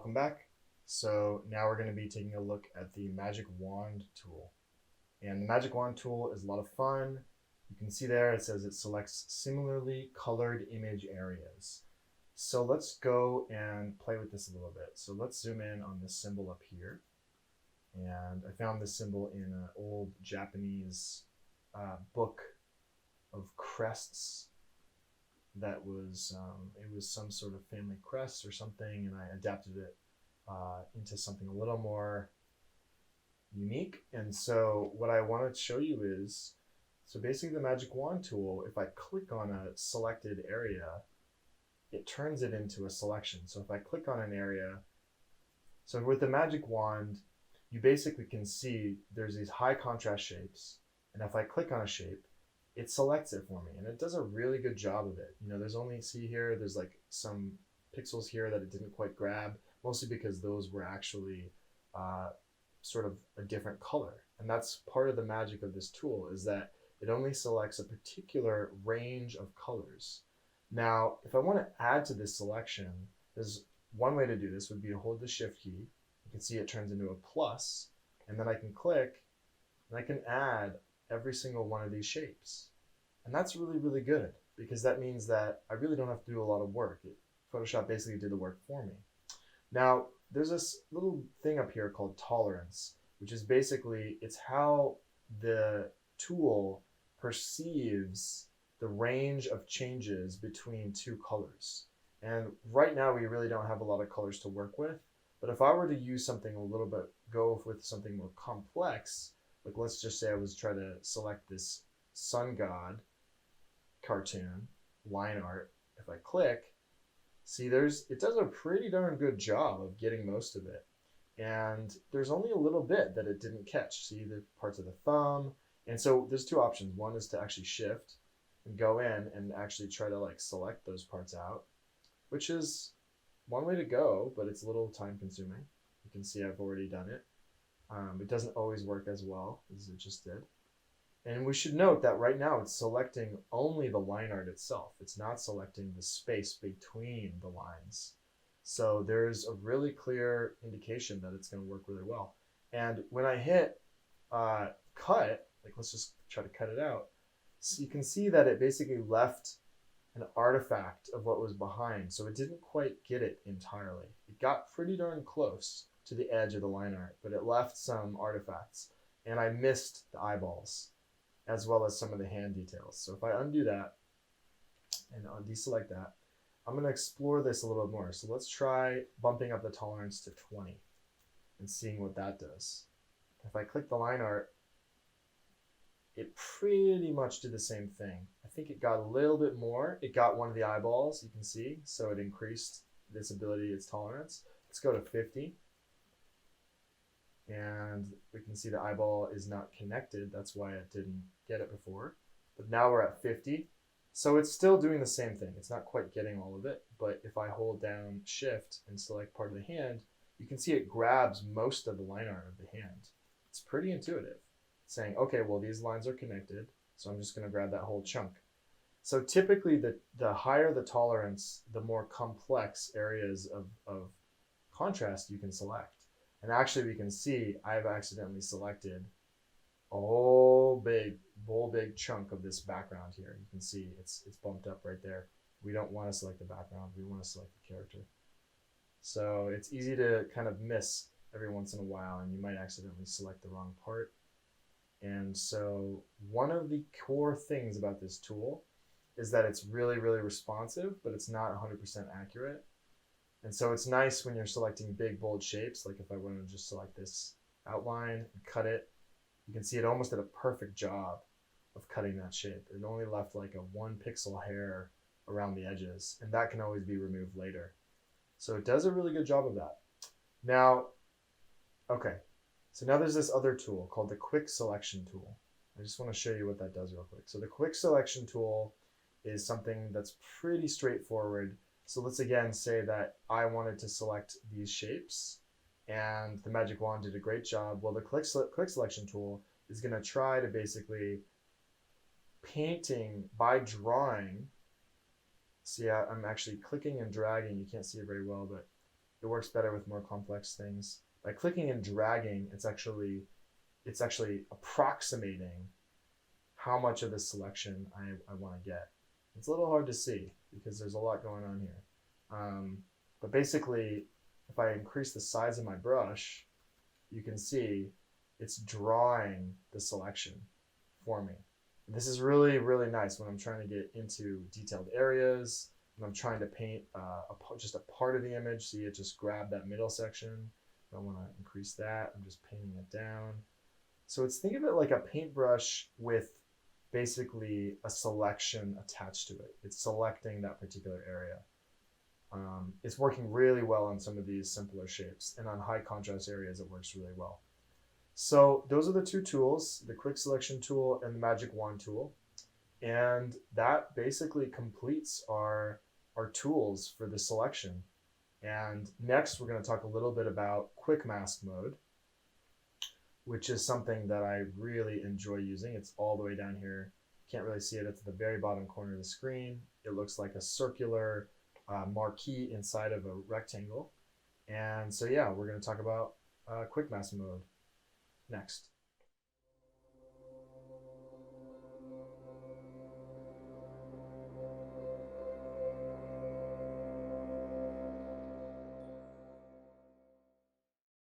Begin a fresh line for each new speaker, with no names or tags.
welcome back. So now we're going to be taking a look at the Magic Wand tool. And the Magic Wand tool is a lot of fun. You can see there it says it selects similarly colored image areas. So let's go and play with this a little bit. So let's zoom in on this symbol up here. And I found this symbol in an old Japanese book of crests that was it was some sort of family crest or something, and I adapted it into something a little more unique. And so what I want to show you is, so basically the Magic Wand tool, if I click on a selected area, it turns it into a selection. So if I click on an area, so with the Magic Wand, you basically can see there's these high contrast shapes, and if I click on a shape, it selects it for me, and it does a really good job of it. There's only, see here, there's like some pixels here that it didn't quite grab, mostly because those were actually sort of a different color. And that's part of the magic of this tool, is that it only selects a particular range of colors. Now, if I want to add to this selection, there's one way to do this would be to hold the shift key. You can see it turns into a plus, and then I can click and I can add every single one of these shapes. And that's really, really good, because that means that I really don't have to do a lot of work. Photoshop basically did the work for me. Now, there's this little thing up here called tolerance, which is basically, it's how the tool perceives the range of changes between two colors. And right now we really don't have a lot of colors to work with, but if I were to use something a little bit, go with something more complex, like let's just say I was trying to select this sun god cartoon line art. If I click, see, it does a pretty darn good job of getting most of it. And there's only a little bit that it didn't catch. See the parts of the thumb. And so there's two options. One is to actually shift and go in and actually try to select those parts out, which is one way to go, but it's a little time consuming. You can see I've already done it. It doesn't always work as well as it just did. And we should note that right now it's selecting only the line art itself. It's not selecting the space between the lines. So there's a really clear indication that it's going to work really well. And when I hit cut, let's just try to cut it out, so you can see that it basically left an artifact of what was behind. So it didn't quite get it entirely. It got pretty darn close to the edge of the line art, but it left some artifacts, and I missed the eyeballs as well as some of the hand details. So if I undo that and I'll deselect that, I'm going to explore this a little bit more. So let's try bumping up the tolerance to 20 and seeing what that does. If I click the line art, it pretty much did the same thing. I think it got a little bit more. It got one of the eyeballs, you can see, so it increased this ability, its tolerance. Let's go to 50. And we can see the eyeball is not connected. That's why it didn't get it before. But now we're at 50. So it's still doing the same thing. It's not quite getting all of it. But if I hold down shift and select part of the hand, you can see it grabs most of the line art of the hand. It's pretty intuitive. It's saying, okay, well, these lines are connected, so I'm just going to grab that whole chunk. So typically the higher the tolerance, the more complex areas of contrast you can select. And actually we can see I've accidentally selected a whole big chunk of this background here. You can see it's bumped up right there. We don't want to select the background. We want to select the character. So it's easy to kind of miss every once in a while, and you might accidentally select the wrong part. And so one of the core things about this tool is that it's really, really responsive, but it's not 100% accurate. And so it's nice when you're selecting big, bold shapes. Like if I want to just select this outline and cut it, you can see it almost did a perfect job of cutting that shape. It only left like a 1 pixel hair around the edges, and that can always be removed later. So it does a really good job of that. Now, okay, so now there's this other tool called the Quick Selection tool. I just want to show you what that does real quick. So the Quick Selection tool is something that's pretty straightforward. So let's again say that I wanted to select these shapes, and the Magic Wand did a great job. Well, the Quick Selection tool is going to try to basically painting by drawing. See, I'm actually clicking and dragging. You can't see it very well, but It works better with more complex things. By clicking and dragging, it's actually approximating how much of the selection I want to get. It's a little hard to see because there's a lot going on here. But basically, if I increase the size of my brush, you can see it's drawing the selection for me. This is really, really nice when I'm trying to get into detailed areas, when I'm trying to paint just a part of the image. See, it just grabbed that middle section. If I want to increase that, I'm just painting it down. So think of it like a paintbrush with basically a selection attached to it. It's selecting that particular area. It's working really well on some of these simpler shapes, and on high contrast areas it works really well. So those are the two tools, the quick selection tool and the magic wand tool. And that basically completes our tools for the selection. And next we're going to talk a little bit about quick mask mode, which is something that I really enjoy using. It's all the way down here. Can't really see it. It's at the very bottom corner of the screen. It looks like a circular marquee inside of a rectangle. And so yeah, we're going to talk about quick mask mode next.